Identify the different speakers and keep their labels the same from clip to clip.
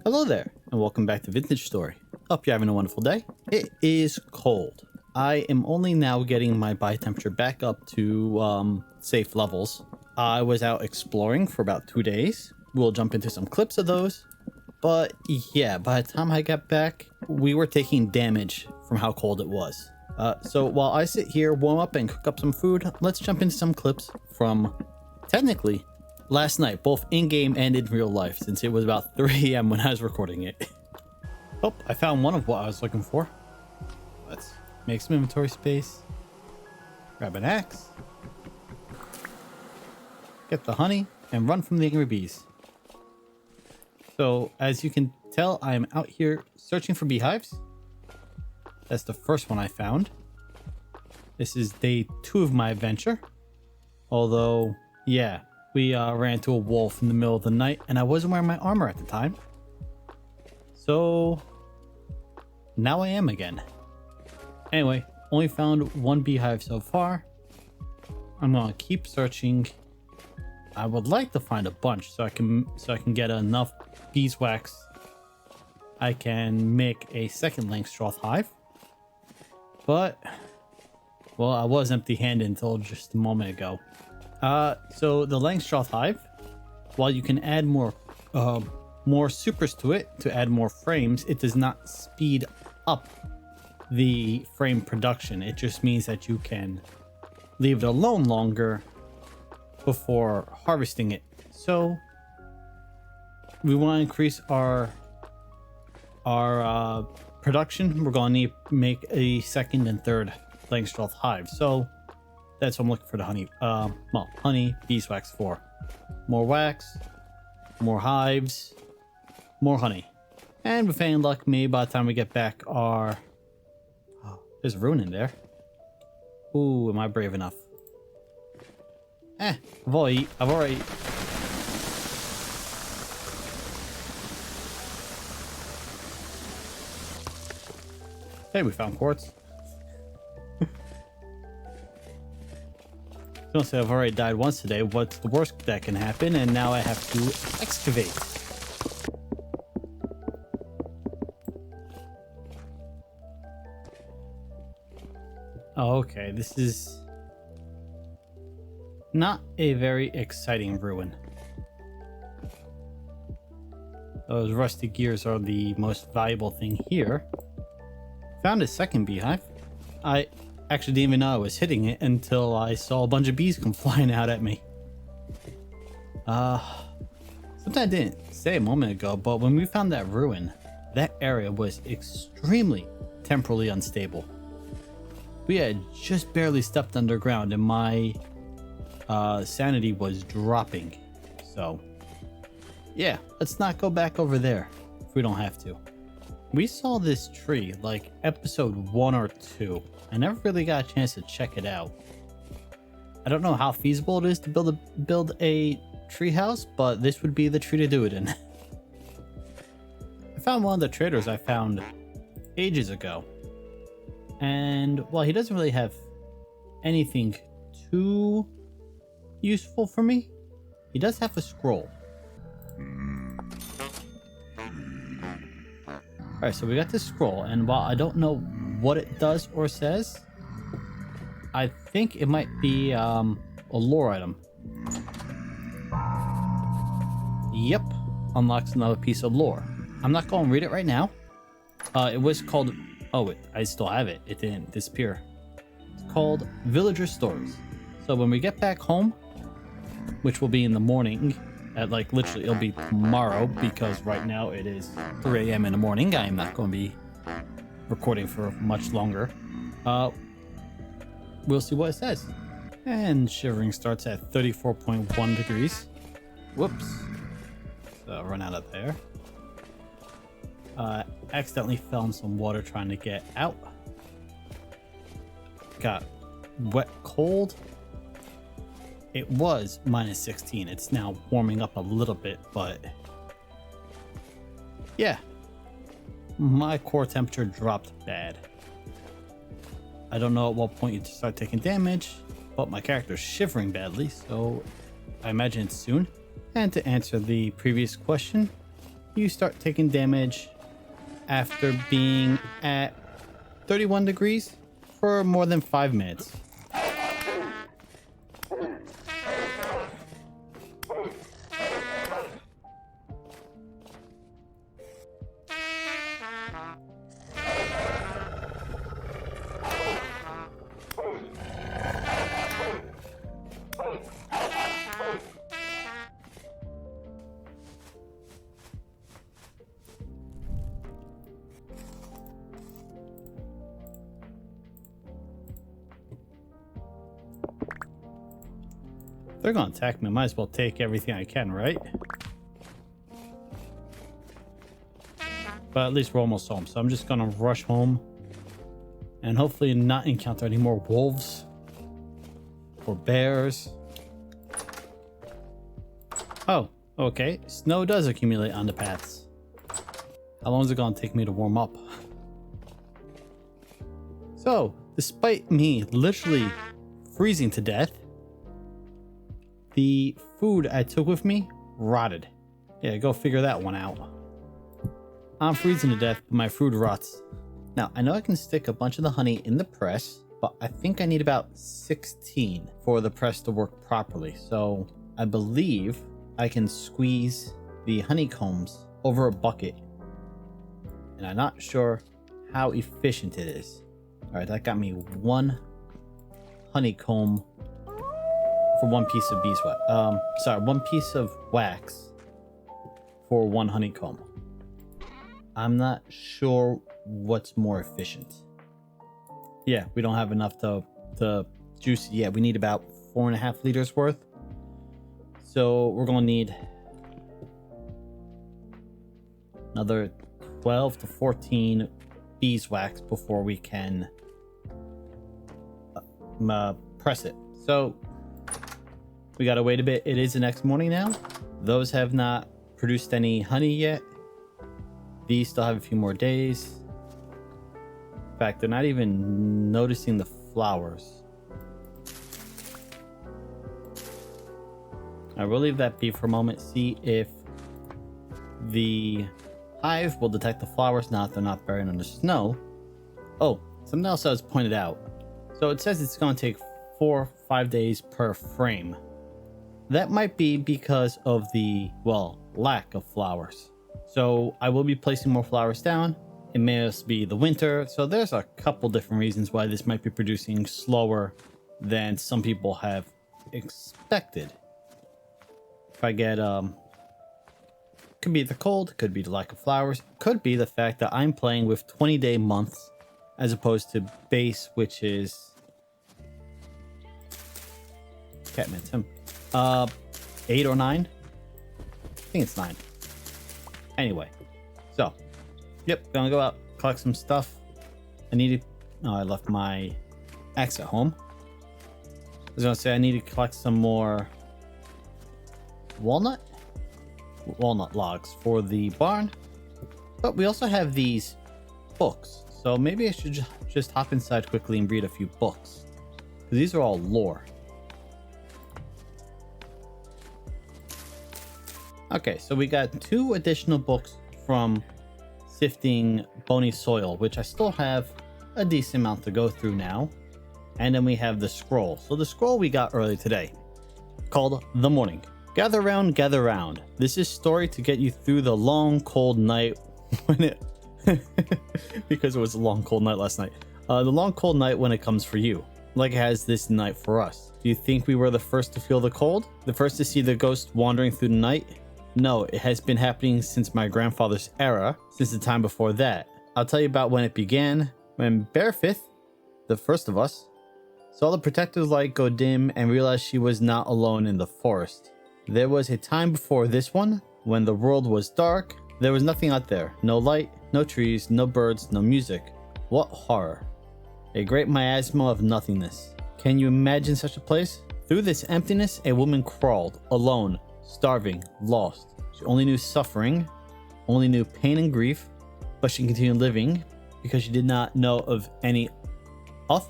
Speaker 1: Hello there, and welcome back to Vintage Story. Hope you're having a wonderful day. It is cold. I am only now getting my body temperature back up to safe levels. I was out exploring for about 2 days. We'll jump into some clips of those. But yeah, by the time I got back, we were taking damage from how cold it was. So while I sit here, warm up, and cook up some food, let's jump into some clips from, technically, last night, both in-game and in real life, since it was about 3 a.m. when I was recording it. Oh, I found one of what I was looking for. Let's make some inventory space. Grab an axe. Get the honey and run from the angry bees. So, as you can tell, I am out here searching for beehives. That's the first one I found. This is day 2 of my adventure. Although, yeah, we ran into a wolf in the middle of the night, and I wasn't wearing my armor at the time. So, now I am again. Anyway, only found one beehive so far. I'm gonna keep searching. I would like to find a bunch so I can get enough beeswax. I can make a second Langstroth hive. But, well, I was empty-handed until just a moment ago. So the Langstroth hive, while you can add more supers to it to add more frames, it does not speed up the frame production. It just means that you can leave it alone longer before harvesting it. So we want to increase our production. We're going to need to make a second and third Langstroth hive. So that's what I'm looking for, the honey. Well, honey, beeswax for. More wax, more hives, more honey. And with any luck, maybe by the time we get back, oh, there's a rune in there. Ooh, am I brave enough? I've already. Hey, we found quartz. Don't say I've already died once today. What's the worst that can happen? And now I have to excavate. Oh, okay, this is not a very exciting ruin. Those rusty gears are the most valuable thing here. Found a second beehive. I actually didn't even know I was hitting it until I saw a bunch of bees come flying out at me. Something I didn't say a moment ago, but when we found that ruin, that area was extremely temporally unstable. We had just barely stepped underground and my sanity was dropping. So yeah, let's not go back over there if we don't have to. We saw this tree like episode 1 or 2. I never really got a chance to check it out. I don't know how feasible it is to build a tree house, but this would be the tree to do it in. I found one of the traders I found ages ago. And while he doesn't really have anything too useful for me, he does have a scroll. Alright, so we got this scroll, and while I don't know what it does or says, I think it might be a lore item. Yep, unlocks another piece of lore. I'm not going to read it right now. It was called... Oh, I still have it. It didn't disappear. It's called Villager Stories. So when we get back home, which will be in the morning, at like literally it'll be tomorrow because right now it is 3 a.m. in the morning. I am not going to be recording for much longer. We'll see what it says. And shivering starts at 34.1 degrees. Whoops. So run out of there. Accidentally fell in some water trying to get out. Got wet cold. It was minus 16. It's now warming up a little bit, but yeah, my core temperature dropped bad. I don't know at what point you start taking damage, but my character's shivering badly, so I imagine it's soon. And to answer the previous question, you start taking damage after being at 31 degrees for more than 5 minutes. They're gonna attack me. I might as well take everything I can, right? But at least we're almost home, so I'm just gonna rush home and hopefully not encounter any more wolves or bears. Oh, okay. Snow does accumulate on the paths. How long is it gonna take me to warm up? So, despite me literally freezing to death, the food I took with me rotted. Yeah, go figure that one out. I'm freezing to death, but my food rots. Now, I know I can stick a bunch of the honey in the press, but I think I need about 16 for the press to work properly. So I believe I can squeeze the honeycombs over a bucket. And I'm not sure how efficient it is. All right, that got me 1 honeycomb for 1 piece of beeswax. 1 piece of wax for 1 honeycomb. I'm not sure what's more efficient. Yeah, we don't have enough to juice it yet. We need about 4.5 liters worth. So we're gonna need another 12 to 14 beeswax before we can press it. So we gotta wait a bit. It is the next morning now. Those have not produced any honey yet. These still have a few more days. In fact, they're not even noticing the flowers. I will leave that be for a moment. See if the hive will detect the flowers. Not they're not buried under snow. Oh, something else I was pointed out. So it says it's going to take 4 or 5 days per frame. That might be because of the, well, lack of flowers. So I will be placing more flowers down. It may just be the winter. So there's a couple different reasons why this might be producing slower than some people have expected. If I get, could be the cold, could be the lack of flowers, could be the fact that I'm playing with 20-day months as opposed to base, which is Catman Tim. 8 or 9? I think it's 9. Anyway, so yep, gonna go out, collect some stuff. I needed. Oh, I left my axe at home. I was gonna say I need to collect some more walnut logs for the barn, but we also have these books. So maybe I should just hop inside quickly and read a few books, because these are all lore. Okay, so we got 2 additional books from sifting bony soil, which I still have a decent amount to go through now. And then we have the scroll. So the scroll we got early today, called The Morning. Gather round, gather round. This is story to get you through the long, cold night when it... because it was a long, cold night last night. The long, cold night when it comes for you, like it has this night for us. Do you think we were the first to feel the cold? The first to see the ghost wandering through the night? No, it has been happening since my grandfather's era, since the time before that. I'll tell you about when it began, when Bearfifth, the first of us, saw the protector's light go dim and realized she was not alone in the forest. There was a time before this one, when the world was dark, there was nothing out there. No light, no trees, no birds, no music. What horror. A great miasma of nothingness. Can you imagine such a place? Through this emptiness, a woman crawled, alone, starving, lost. She only knew suffering, only knew pain and grief, but she continued living because she did not know of any off.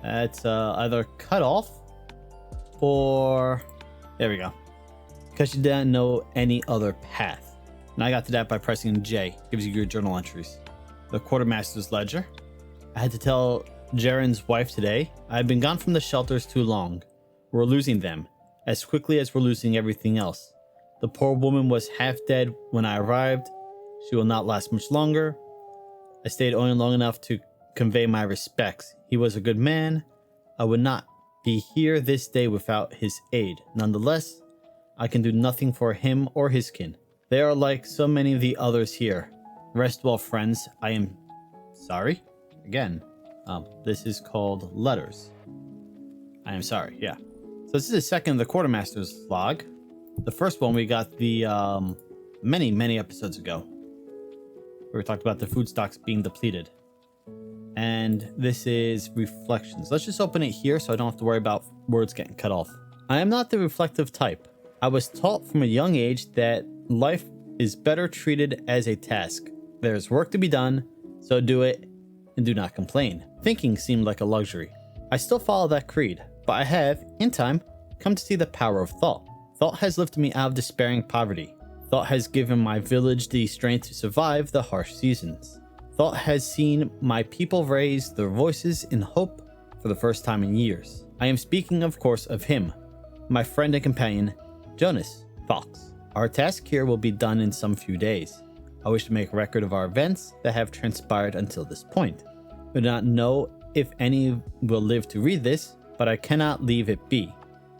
Speaker 1: That's either cut off or there we go. because you didn't know any other path. And I got to that by pressing J. Gives you your journal entries. The quartermaster's ledger. I had to tell Jaren's wife today I had been gone from the shelters too long. We're losing them as quickly as we're losing everything else. The poor woman was half dead when I arrived. She will not last much longer. I stayed only long enough to convey my respects. He was a good man. I would not be here this day without his aid. Nonetheless, I can do nothing for him or his kin. They are like so many of the others here. Rest well, friends. I am sorry. Again, this is called letters. I am sorry. Yeah. So this is the second of the quartermaster's log. The first one we got the many episodes ago. We talked about the food stocks being depleted. And this is reflections. Let's just open it here so I don't have to worry about words getting cut off. I am not the reflective type. I was taught from a young age that life is better treated as a task. There is work to be done, so do it and do not complain. Thinking seemed like a luxury. I still follow that creed, but I have, in time, come to see the power of thought. Thought has lifted me out of despairing poverty. Thought has given my village the strength to survive the harsh seasons. Thought has seen my people raise their voices in hope for the first time in years. I am speaking, of course, of him, my friend and companion, Jonas Fox. Our task here will be done in some few days. I wish to make record of our events that have transpired until this point. I do not know if any will live to read this, but I cannot leave it be.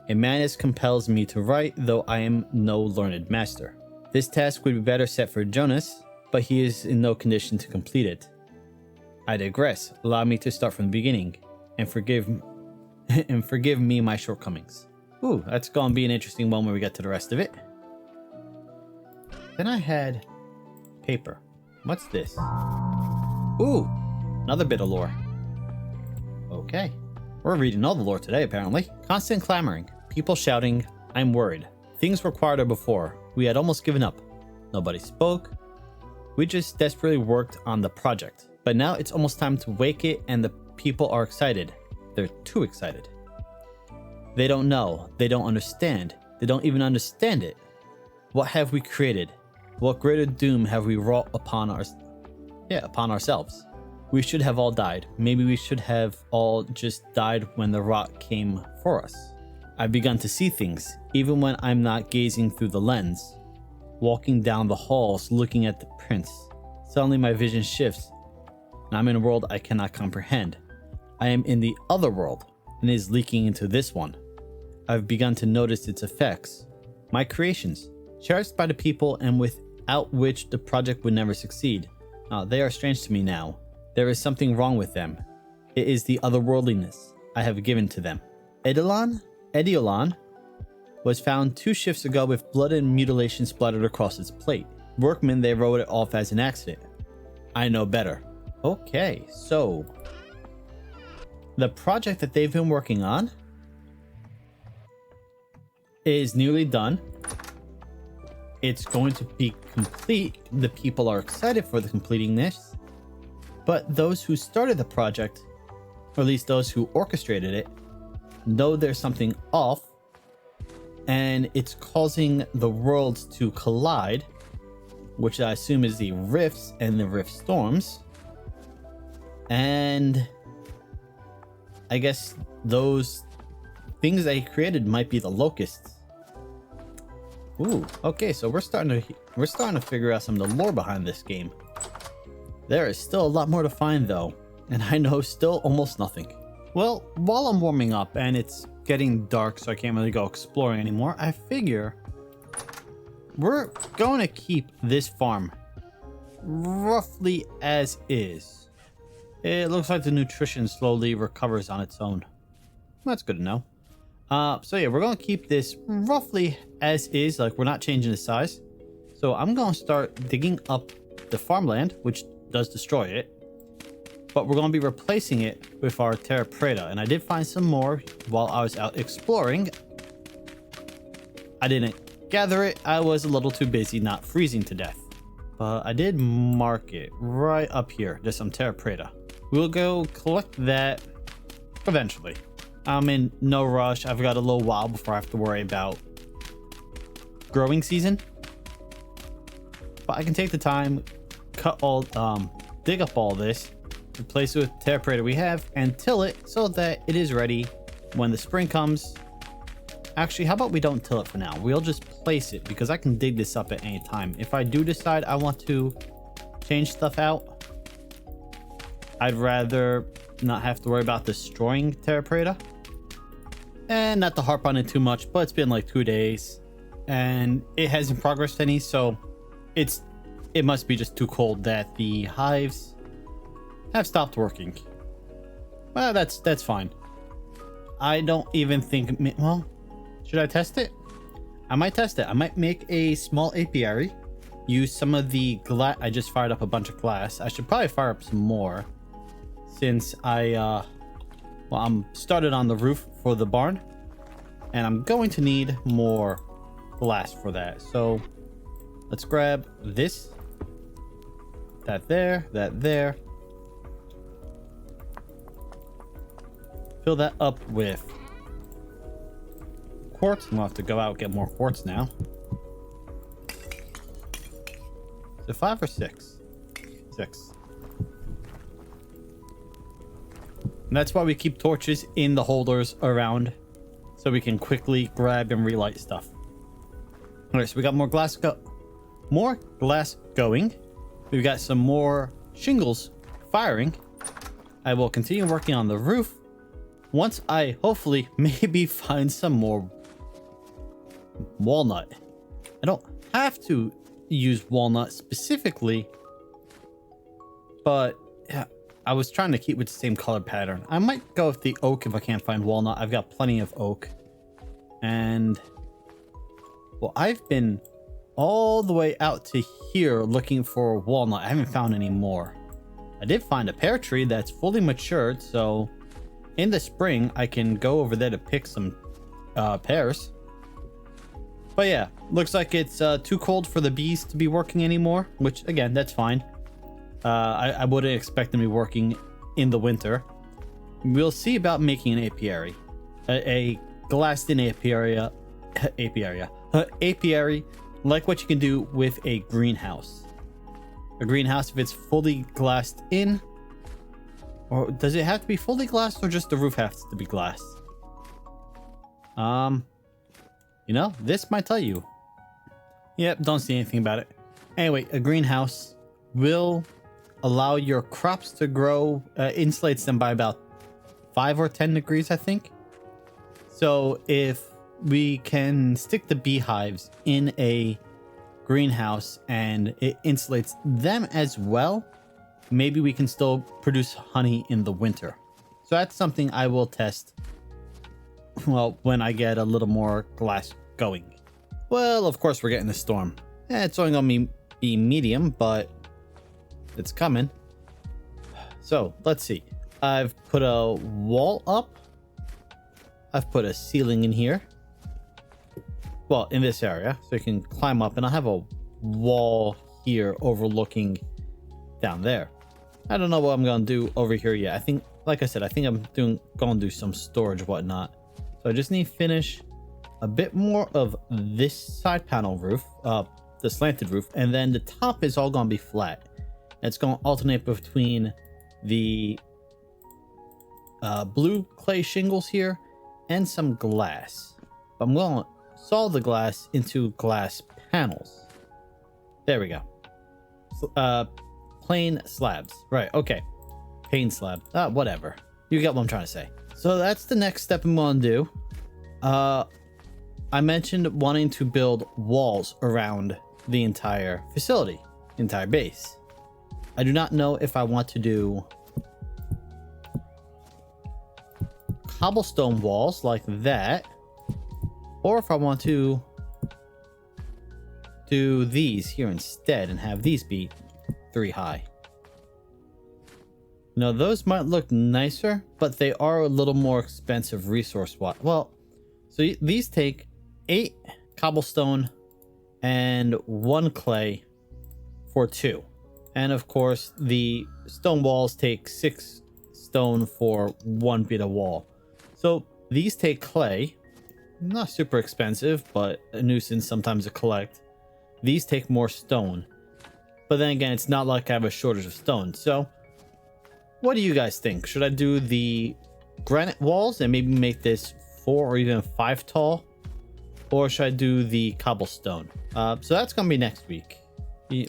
Speaker 1: A madness compels me to write, though I am no learned master. This task would be better set for Jonas, but he is in no condition to complete it. I digress. Allow me to start from the beginning, and forgive me my shortcomings. Ooh, that's gonna be an interesting one when we get to the rest of it. Then I had paper. What's this? Ooh, another bit of lore. Okay. We're reading all the lore today, apparently. Constant clamoring. People shouting, I'm worried. Things were quieter before. We had almost given up. Nobody spoke. We just desperately worked on the project. But now it's almost time to wake it, and the people are excited. They're too excited. They don't know. They don't understand. They don't even understand it. What have we created? What greater doom have we wrought upon ourselves? We should have all died. Maybe we should have all just died when the rot came for us. I've begun to see things, even when I'm not gazing through the lens. Walking down the halls, looking at the prints. Suddenly my vision shifts, and I'm in a world I cannot comprehend. I am in the other world, and it is leaking into this one. I've begun to notice its effects. My creations, cherished by the people and without which the project would never succeed. They are strange to me now. There is something wrong with them. It is the otherworldliness I have given to them. Ediolan was found 2 shifts ago with blood and mutilation splattered across its plate. Workmen, they wrote it off as an accident. I know better. Okay, so the project that they've been working on is nearly done. It's going to be complete. The people are excited for the completing this. But those who started the project, or at least those who orchestrated it, know there's something off, and it's causing the worlds to collide, which I assume is the rifts and the rift storms. And I guess those things they created might be the locusts. Ooh, okay, so we're starting to figure out some of the lore behind this game. There is still a lot more to find though, and I know still almost nothing. Well, while I'm warming up and it's getting dark so I can't really go exploring anymore, I figure we're going to keep this farm roughly as is. It looks like the nutrition slowly recovers on its own. That's good to know. So yeah, we're going to keep this roughly as is, like we're not changing the size. So I'm going to start digging up the farmland, which does destroy it, but we're going to be replacing it with our terra preta. And I did find some more while I was out exploring. I didn't gather it. I was a little too busy not freezing to death, but I did mark it right up here. There's some terra preta. We'll go collect that eventually. I'm in no rush. I've got a little while before I have to worry about growing season. But I can take the time, dig up all this, replace it with the Terraperator we have, and till it so that it is ready when the spring comes. Actually, how about we don't till it for now? We'll just place it because I can dig this up at any time. If I do decide I want to change stuff out, I'd rather not have to worry about destroying Terraperator. And not to harp on it too much, but it's been like 2 days and it hasn't progressed any, so it must be just too cold that the hives have stopped working. Well, that's fine. I don't even think, well, should I test it? I might test it. I might make a small apiary, use some of the glass. I just fired up a bunch of glass. I should probably fire up some more since I'm started on the roof for the barn and I'm going to need more glass for that. So let's grab this, that there. Fill that up with quartz. I'm gonna have to go out and get more quartz now. Is it 5 or 6? 6. And that's why we keep torches in the holders around, so we can quickly grab and relight stuff. Alright, so we got more glass going. We've got some more shingles firing. I will continue working on the roof once I hopefully maybe find some more walnut. I don't have to use walnut specifically, but yeah, I was trying to keep with the same color pattern. I might go with the oak if I can't find walnut. I've got plenty of oak. And well, I've been all the way out to here looking for walnut. I haven't found any more. I did find a pear tree that's fully matured, so in the spring I can go over there to pick some pears. But yeah, looks like it's too cold for the bees to be working anymore, which again, that's fine. I wouldn't expect them to be working in the winter. We'll see about making an apiary, a glassed-in apiary, like what you can do with a greenhouse. A greenhouse, if it's fully glassed in, or does it have to be fully glassed, or just the roof has to be glassed? You know, this might tell you. Yep, don't see anything about it. Anyway, a greenhouse will allow your crops to grow, insulates them by about 5 or 10 degrees, I think. So if we can stick the beehives in a greenhouse and it insulates them as well, maybe we can still produce honey in the winter. So that's something I will test, well, when I get a little more glass going. Well, of course we're getting a storm. It's only gonna be medium, but it's coming. So let's see. I've put a wall up. I've put a ceiling in here. Well, in this area, so you can climb up, and I'll have a wall here overlooking down there. I don't know what I'm gonna do over here yet. I think, like I said, I think I'm gonna do some storage, whatnot. So I just need to finish a bit more of this side panel roof, the slanted roof, and then the top is all gonna be flat. It's gonna alternate between the blue clay shingles here and some glass. But I'm gonna solve the glass into glass panels. There we go. Plain slabs. Right, okay. Pane slab. Whatever. You get what I'm trying to say. So that's the next step I'm gonna do. I mentioned wanting to build walls around the entire facility, entire base. I do not know if I want to do cobblestone walls like that, or if I want to do these here instead and have these be 3 high. Now those might look nicer, but they are a little more expensive resource-wise. Well, so these take 8 cobblestone and 1 clay for 2. And of course, the stone walls take 6 stone for 1 bit of wall. So these take clay. Not super expensive, but a nuisance sometimes to collect. These take more stone. But then again, it's not like I have a shortage of stone. So, what do you guys think? Should I do the granite walls and maybe make this 4 or even 5 tall? Or should I do the cobblestone? So that's going to be next week. You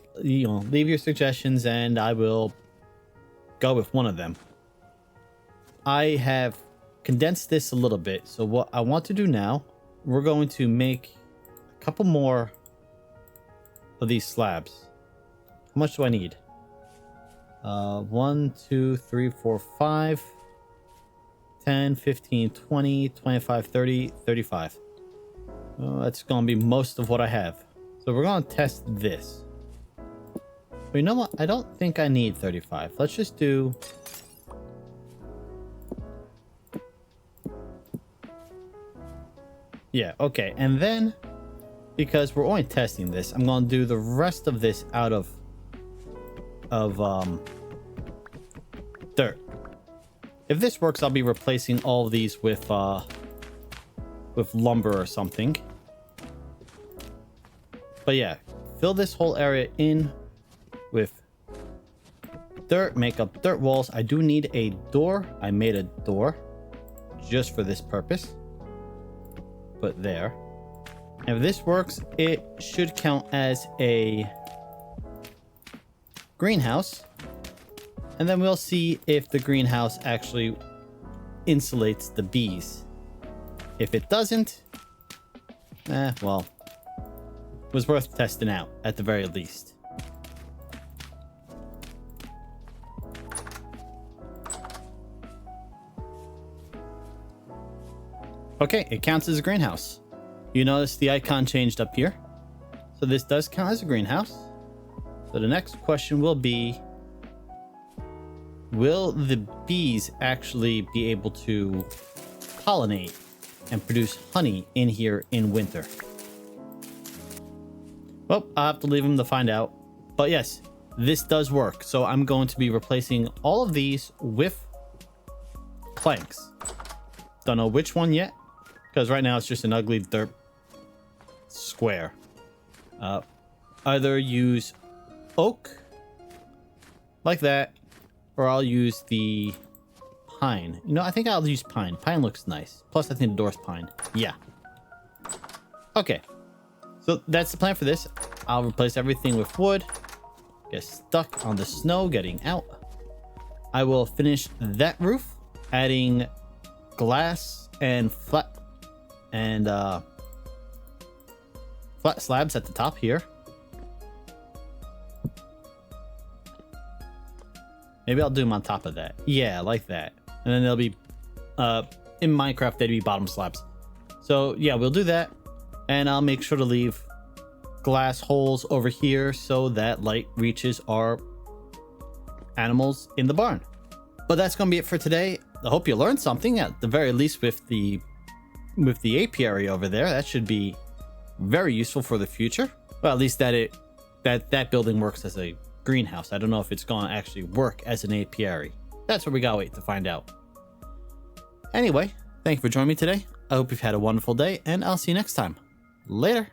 Speaker 1: know, leave your suggestions and I will go with one of them. I have condensed this a little bit. So what I want to do now, we're going to make a couple more of these slabs. How much do I need? 1, 2, 3, 4, 5, 10, 15, 20, 25, 30, 35. Oh, that's going to be most of what I have. So we're going to test this. But you know what? I don't think I need 35. Let's just do... Yeah, okay. And then, because we're only testing this, I'm going to do the rest of this out of dirt. If this works, I'll be replacing all of these with lumber or something. But yeah, fill this whole area in with dirt, make up dirt walls. I do need a door. I made a door just for this purpose. Put there. And if this works, it should count as a greenhouse. And then we'll see if the greenhouse actually insulates the bees. If it doesn't, well, it was worth testing out at the very least. Okay, it counts as a greenhouse. You notice the icon changed up here. So this does count as a greenhouse. So the next question will be, will the bees actually be able to pollinate and produce honey in here in winter? Well, I'll have to leave them to find out. But yes, this does work. So I'm going to be replacing all of these with planks. Don't know which one yet, because right now it's just an ugly dirt square. Either use oak like that, or I'll use the pine. You know, I think I'll use pine. Pine looks nice. Plus, I think the door's pine. Yeah. Okay. So that's the plan for this. I'll replace everything with wood. Get stuck on the snow getting out. I will finish that roof, adding glass and flat slabs at the top here. Maybe I'll do them on top of that. Yeah, like that. And then they'll be, in Minecraft, they'd be bottom slabs. So yeah, we'll do that. And I'll make sure to leave glass holes over here so that light reaches our animals in the barn. But that's going to be it for today. I hope you learned something, at the very least with the apiary over there. That should be very useful for the future. Well, at least that building works as a greenhouse. I don't know if it's going to actually work as an apiary. That's what we gotta wait to find out. Anyway, thank you for joining me today. I hope you've had a wonderful day, and I'll see you next time. Later.